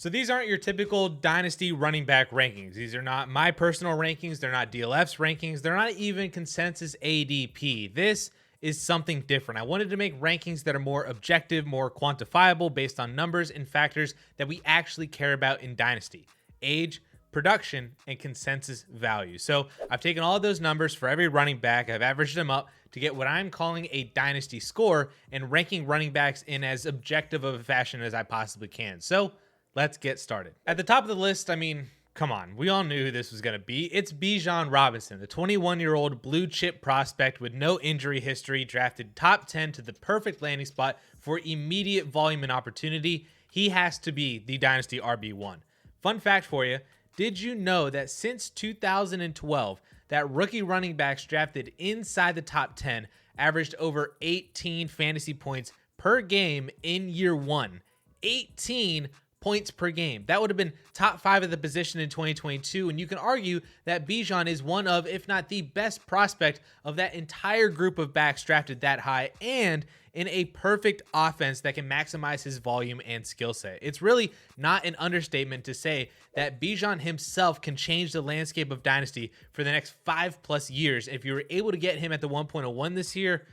So these aren't your typical Dynasty running back rankings. These are not my personal rankings. They're not DLF's rankings. They're not even consensus ADP. This is something different. I wanted to make rankings that are more objective, more quantifiable, based on numbers and factors that we actually care about in Dynasty: age, production, and consensus value. So I've taken all of those numbers for every running back. I've averaged them up to get what I'm calling a Dynasty score and ranking running backs in as objective of a fashion as I possibly can. So let's get started. At the top of the list, I mean, come on, we all knew who this was going to be. It's Bijan Robinson, the 21-year-old blue chip prospect with no injury history, drafted top 10 to the perfect landing spot for immediate volume and opportunity. He has to be the Dynasty RB1. Fun fact for you: did you know that since 2012, that rookie running backs drafted inside the top 10 averaged over 18 fantasy points per game in year one? 18 points per game. That would have been top 5 of the position in 2022, and you can argue that Bijan is one of, if not the best prospect of that entire group of backs drafted that high, and in a perfect offense that can maximize his volume and skill set. It's really not an understatement to say that Bijan himself can change the landscape of Dynasty for the next 5+ years. If you were able to get him at the 1.01 this year,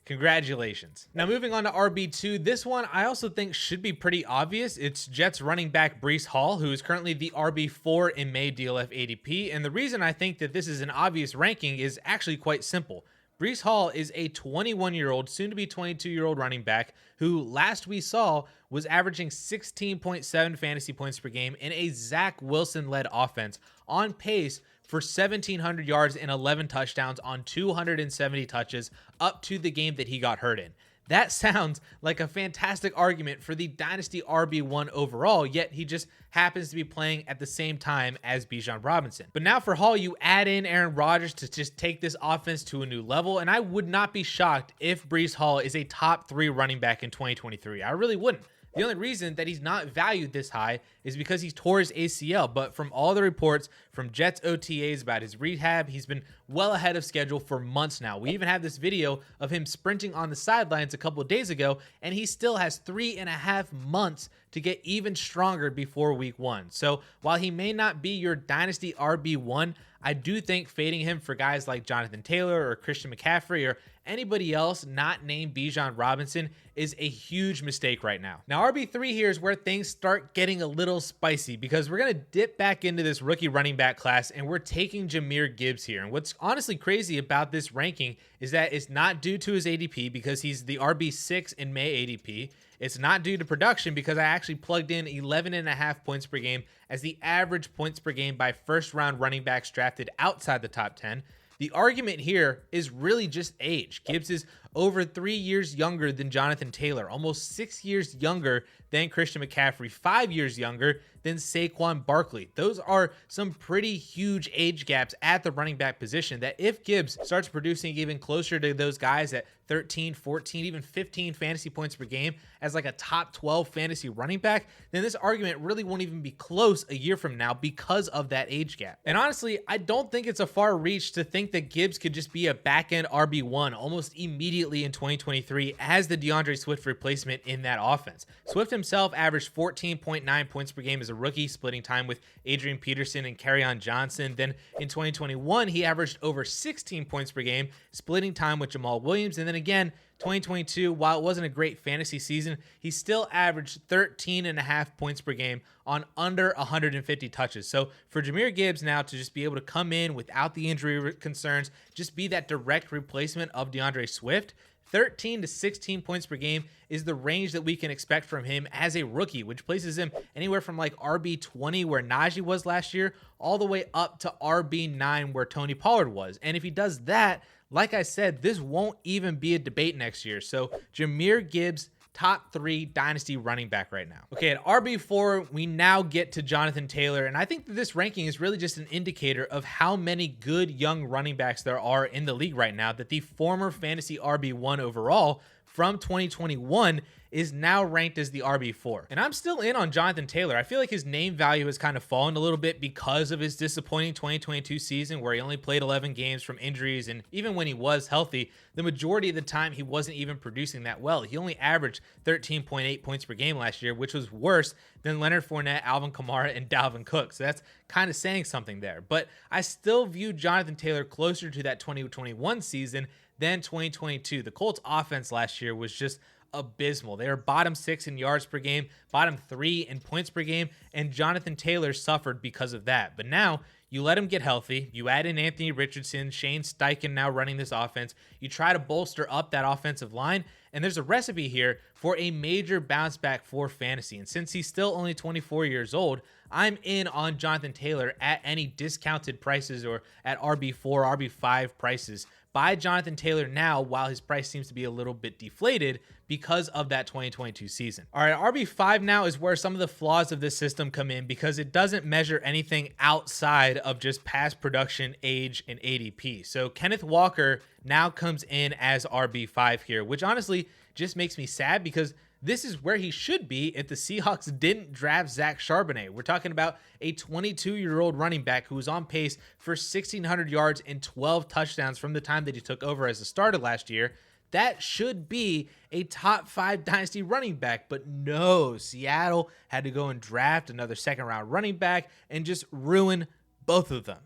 congratulations. Now moving on to RB2, this one I also think should be pretty obvious. It's Jets running back Breece Hall, who is currently the RB4 in May DLF ADP. And the reason I think that this is an obvious ranking is actually quite simple. Breece Hall is a 21-year-old, soon to be 22-year-old running back who last we saw was averaging 16.7 fantasy points per game in a Zach Wilson-led offense, on pace for 1,700 yards and 11 touchdowns on 270 touches up to the game that he got hurt in. That sounds like a fantastic argument for the Dynasty RB1 overall, yet he just happens to be playing at the same time as Bijan Robinson. But now for Hall, you add in Aaron Rodgers to just take this offense to a new level, and I would not be shocked if Breece Hall is a top 3 running back in 2023. I really wouldn't. The only reason that he's not valued this high is because he tore his ACL, but from all the reports from Jets OTAs about his rehab, he's been well ahead of schedule for months now. We even have this video of him sprinting on the sidelines a couple of days ago, and he still has 3.5 months to get even stronger before week 1. So while he may not be your Dynasty RB1, I do think fading him for guys like Jonathan Taylor or Christian McCaffrey or anybody else not named Bijan Robinson is a huge mistake right now. Now, RB3 here is where things start getting a little spicy, because we're going to dip back into this rookie running back class and we're taking Jahmyr Gibbs here. And what's honestly crazy about this ranking is that it's not due to his ADP, because he's the RB6 in May ADP. It's not due to production, because I actually plugged in 11.5 points per game as the average points per game by first-round running backs drafted outside the top 10. The argument here is really just age. Gibbs is over 3 years younger than Jonathan Taylor, almost 6 years younger than Christian McCaffrey, 5 years younger than Saquon Barkley. Those are some pretty huge age gaps at the running back position that if Gibbs starts producing even closer to those guys at 13, 14, even 15 fantasy points per game as like a top 12 fantasy running back, then this argument really won't even be close a year from now because of that age gap. And honestly, I don't think it's a far reach to think that Gibbs could just be a back-end RB1 almost immediately in 2023 as the DeAndre Swift replacement in that offense. Swift himself averaged 14.9 points per game as a rookie, splitting time with Adrian Peterson and Kerryon Johnson. Then in 2021, he averaged over 16 points per game, splitting time with Jamal Williams. And then again, 2022, while it wasn't a great fantasy season, he still averaged 13.5 points per game on under 150 touches. So for Jahmyr Gibbs now to just be able to come in without the injury concerns, just be that direct replacement of DeAndre Swift, 13 to 16 points per game is the range that we can expect from him as a rookie, which places him anywhere from like RB20 where Najee was last year all the way up to RB9 where Tony Pollard was. And if he does that, like I said, this won't even be a debate next year. So Jahmyr Gibbs, top 3 Dynasty running back right now. Okay, at RB4, we now get to Jonathan Taylor, and I think that this ranking is really just an indicator of how many good young running backs there are in the league right now, that the former fantasy RB1 overall from 2021 is now ranked as the RB4. And I'm still in on Jonathan Taylor. I feel like his name value has kind of fallen a little bit because of his disappointing 2022 season where he only played 11 games from injuries, and even when he was healthy, the majority of the time he wasn't even producing that well. He only averaged 13.8 points per game last year, which was worse than Leonard Fournette, Alvin Kamara, and Dalvin Cook. So that's kind of saying something there. But I still view Jonathan Taylor closer to that 2021 season than 2022. The Colts offense last year was just abysmal. They were bottom 6 in yards per game, bottom 3 in points per game, and Jonathan Taylor suffered because of that. But now you let him get healthy. You add in Anthony Richardson, Shane Steichen now running this offense. You try to bolster up that offensive line, and there's a recipe here for a major bounce back for fantasy. And since he's still only 24 years old, I'm in on Jonathan Taylor at any discounted prices or at RB4, RB5 prices. Buy Jonathan Taylor now while his price seems to be a little bit deflated because of that 2022 season. All right, RB5 now is where some of the flaws of this system come in because it doesn't measure anything outside of just past production, age, and ADP. So Kenneth Walker now comes in as RB5 here, which honestly just makes me sad because this is where he should be if the Seahawks didn't draft Zach Charbonnet. We're talking about a 22-year-old running back who was on pace for 1,600 yards and 12 touchdowns from the time that he took over as a starter last year. That should be a top 5 dynasty running back, but no, Seattle had to go and draft another second-round running back and just ruin both of them.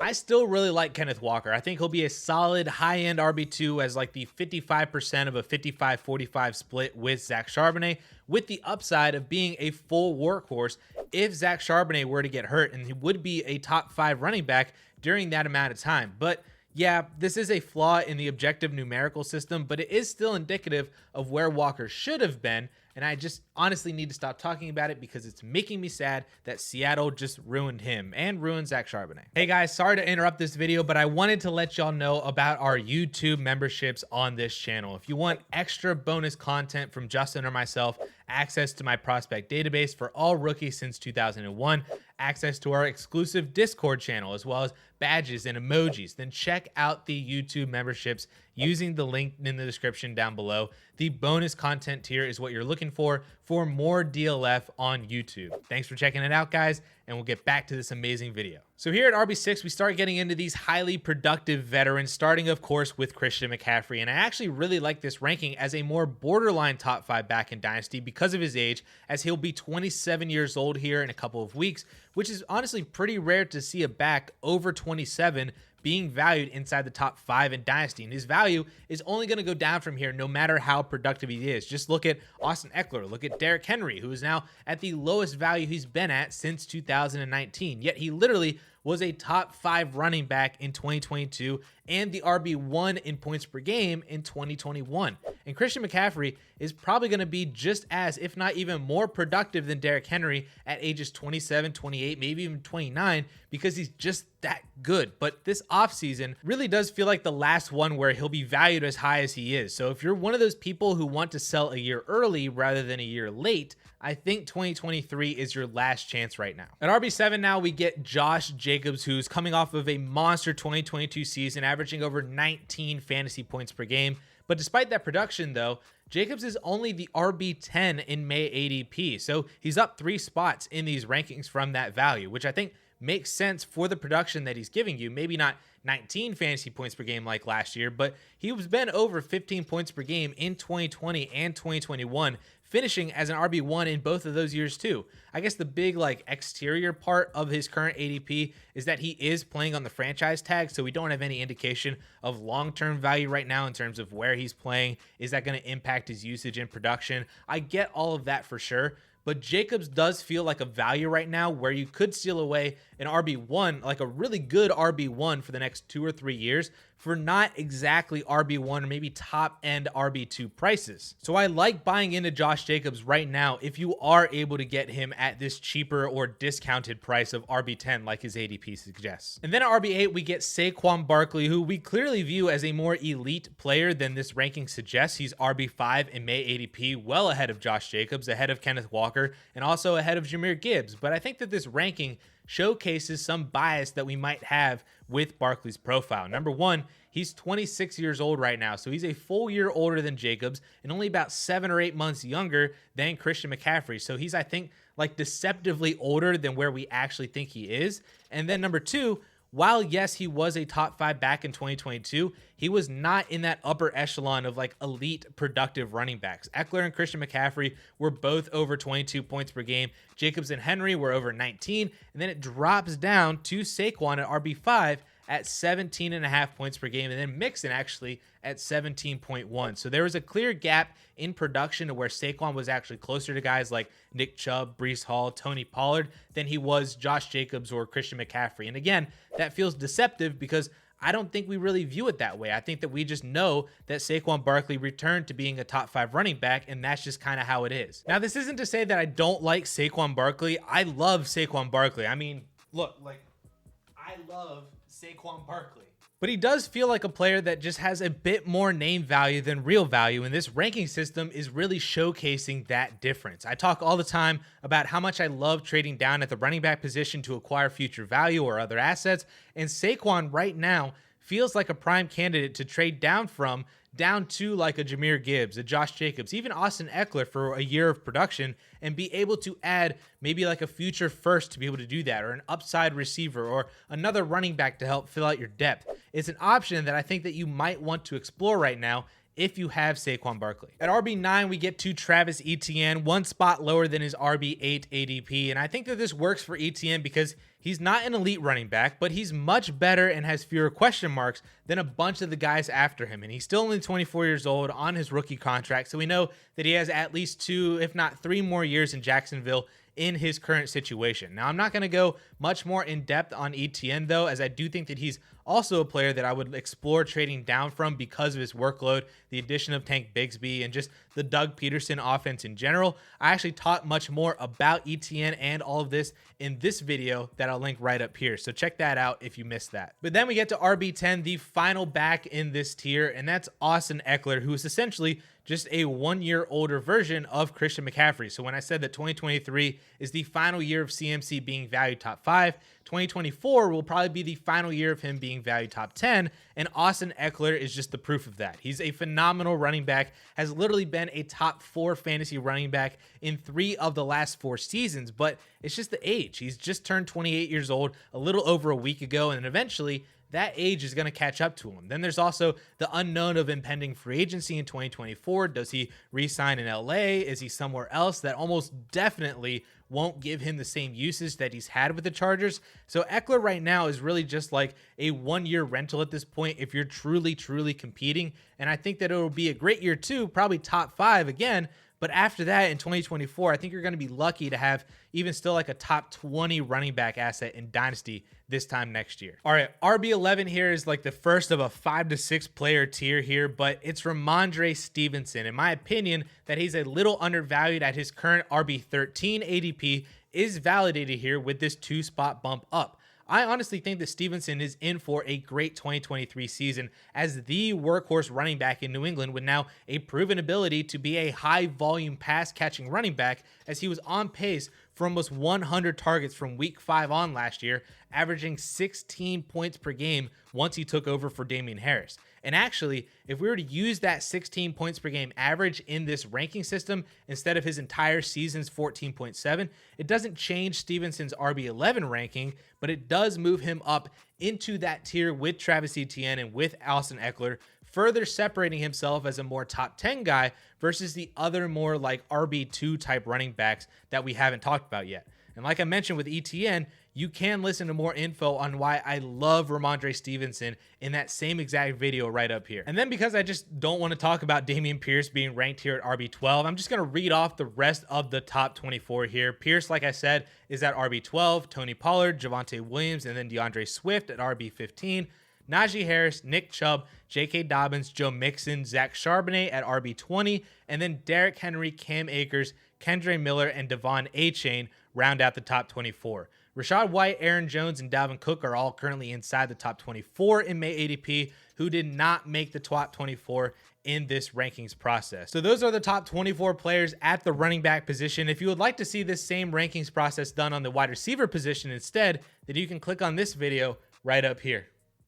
I still really like Kenneth Walker. I think he'll be a solid high-end RB2 as like the 55% of a 55-45 split with Zach Charbonnet, with the upside of being a full workhorse if Zach Charbonnet were to get hurt, and he would be a top 5 running back during that amount of time. But yeah, this is a flaw in the objective numerical system, but it is still indicative of where Walker should have been. And I just honestly need to stop talking about it because it's making me sad that Seattle just ruined him and ruined Zach Charbonnet. Hey guys, sorry to interrupt this video, but I wanted to let y'all know about our YouTube memberships on this channel. If you want extra bonus content from Justin or myself, access to my prospect database for all rookies since 2001, access to our exclusive Discord channel, as well as badges and emojis, then check out the YouTube memberships using the link in the description down below. The bonus content tier is what you're looking for more DLF on YouTube. Thanks for checking it out, guys, and we'll get back to this amazing video. So here at RB6, we start getting into these highly productive veterans, starting, of course, with Christian McCaffrey. And I actually really like this ranking as a more borderline top 5 back in Dynasty because of his age, as he'll be 27 years old here in a couple of weeks, which is honestly pretty rare to see a back over 27 being valued inside the top 5 in Dynasty. And his value is only going to go down from here no matter how productive he is. Just look at Austin Ekeler. Look at Derrick Henry, who is now at the lowest value he's been at since 2019. Yet he literally was a top 5 running back in 2022 and the RB1 in points per game in 2021. And Christian McCaffrey is probably going to be just as, if not even more productive than Derrick Henry at ages 27, 28, maybe even 29, because he's just that good. But this offseason really does feel like the last one where he'll be valued as high as he is. So if you're one of those people who want to sell a year early rather than a year late, I think 2023 is your last chance right now. At RB7 now, we get Josh Jacobs, who's coming off of a monster 2022 season, averaging over 19 fantasy points per game. But despite that production, though, Jacobs is only the RB10 in May ADP. So he's up 3 spots in these rankings from that value, which I think makes sense for the production that he's giving you. Maybe not 19 fantasy points per game like last year, but he's been over 15 points per game in 2020 and 2021, finishing as an RB1 in both of those years too. I guess the big exterior part of his current ADP is that he is playing on the franchise tag, so we don't have any indication of long-term value right now in terms of where he's playing. Is that going to impact his usage and production? I get all of that for sure, but Jacobs does feel like a value right now where you could steal away an RB1, like a really good RB1 for the next 2 or 3 years for not exactly RB1 or maybe top end RB2 prices. So I like buying into Josh Jacobs right now if you are able to get him at this cheaper or discounted price of RB10 like his ADP suggests. And then at RB8, we get Saquon Barkley, who we clearly view as a more elite player than this ranking suggests. He's RB5 in May ADP, well ahead of Josh Jacobs, ahead of Kenneth Walker, and also ahead of Jahmyr Gibbs. But I think that this ranking showcases some bias that we might have with Barkley's profile. Number one, he's 26 years old right now, so he's a full year older than Jacobs and only about 7 or 8 months younger than Christian McCaffrey. So he's, I think, like deceptively older than where we actually think he is. And then number two, while yes, he was a top 5 back in 2022, he was not in that upper echelon of like elite productive running backs. Ekeler and Christian McCaffrey were both over 22 points per game. Jacobs and Henry were over 19. And then it drops down to Saquon at RB5 at 17.5 points per game, and then Mixon actually at 17.1. So there was a clear gap in production to where Saquon was actually closer to guys like Nick Chubb, Breece Hall, Tony Pollard than he was Josh Jacobs or Christian McCaffrey. And again, that feels deceptive because I don't think we really view it that way. I think that we just know that Saquon Barkley returned to being a top 5 running back, and that's just kind of how it is. Now, this isn't to say that I don't like Saquon Barkley. I love Saquon Barkley. I mean, look, like, I love Saquon Barkley. But he does feel like a player that just has a bit more name value than real value, and this ranking system is really showcasing that difference. I talk all the time about how much I love trading down at the running back position to acquire future value or other assets, and Saquon right now feels like a prime candidate to trade down from, down to like a Jahmyr Gibbs, a Josh Jacobs, even Austin Ekeler for a year of production, and be able to add maybe like a future first to be able to do that, or an upside receiver, or another running back to help fill out your depth. It's an option that I think that you might want to explore right now if you have Saquon Barkley. At RB9, we get to Travis Etienne, one spot lower than his RB8 ADP, and I think that this works for Etienne because he's not an elite running back, but he's much better and has fewer question marks than a bunch of the guys after him, and he's still only 24 years old on his rookie contract, so we know that he has at least 2, if not 3 more years in Jacksonville in his current situation. Now, I'm not going to go much more in depth on Etienne though, as I do think that he's also a player that I would explore trading down from because of his workload, the addition of Tank Bigsby, and just the Doug Peterson offense in general. I actually talk much more about Etienne and all of this in this video that I'll link right up here, so check that out if you missed that. But then we get to RB10, the final back in this tier, and that's Austin Ekeler, who is essentially just a 1-year older version of Christian McCaffrey. So when I said that 2023 is the final year of CMC being valued top 5, 2024 will probably be the final year of him being valued top 10, and Austin Ekeler is just the proof of that. He's a phenomenal running back, has literally been a top 4 fantasy running back in 3 of the last 4 seasons, but it's just the age. He's just turned 28 years old a little over a week ago, and eventually that age is going to catch up to him. Then there's also the unknown of impending free agency in 2024. Does he re-sign in LA? Is he somewhere else? That almost definitely won't give him the same usage that he's had with the Chargers. So Ekeler right now is really just like a 1-year rental at this point if you're truly competing. And I think that it will be a great year too, probably top 5 again. But after that, in 2024, I think you're going to be lucky to have even still like a top 20 running back asset in Dynasty this time next year. All right, RB11 here is like the first of a 5 to 6 player tier here, but it's Rhamondre Stevenson. In my opinion, that he's a little undervalued at his current RB13 ADP is validated here with this 2-spot bump up. I honestly think that Stevenson is in for a great 2023 season as the workhorse running back in New England, with now a proven ability to be a high volume pass catching running back, as he was on pace for almost 100 targets from week 5 on last year, averaging 16 points per game once he took over for Damian Harris. And actually, if we were to use that 16 points per game average in this ranking system instead of his entire season's 14.7, it doesn't change Stevenson's RB11 ranking, but it does move him up into that tier with Travis Etienne and with Austin Ekeler, further separating himself as a more top 10 guy versus the other more like RB2 type running backs that we haven't talked about yet. And like I mentioned with Etienne, you can listen to more info on why I love Rhamondre Stevenson in that same exact video right up here. And then because I just don't want to talk about Dameon Pierce being ranked here at RB12, I'm just going to read off the rest of the top 24 here. Pierce, like I said, is at RB12, Tony Pollard, Javonte Williams, and then DeAndre Swift at RB15. Najee Harris, Nick Chubb, J.K. Dobbins, Joe Mixon, Zach Charbonnet at RB20, and then Derrick Henry, Cam Akers, Kendre Miller, and Devon Achane round out the top 24. Rachaad White, Aaron Jones, and Dalvin Cook are all currently inside the top 24 in May ADP, who did not make the top 24 in this rankings process. So those are the top 24 players at the running back position. If you would like to see this same rankings process done on the wide receiver position instead, then you can click on this video right up here.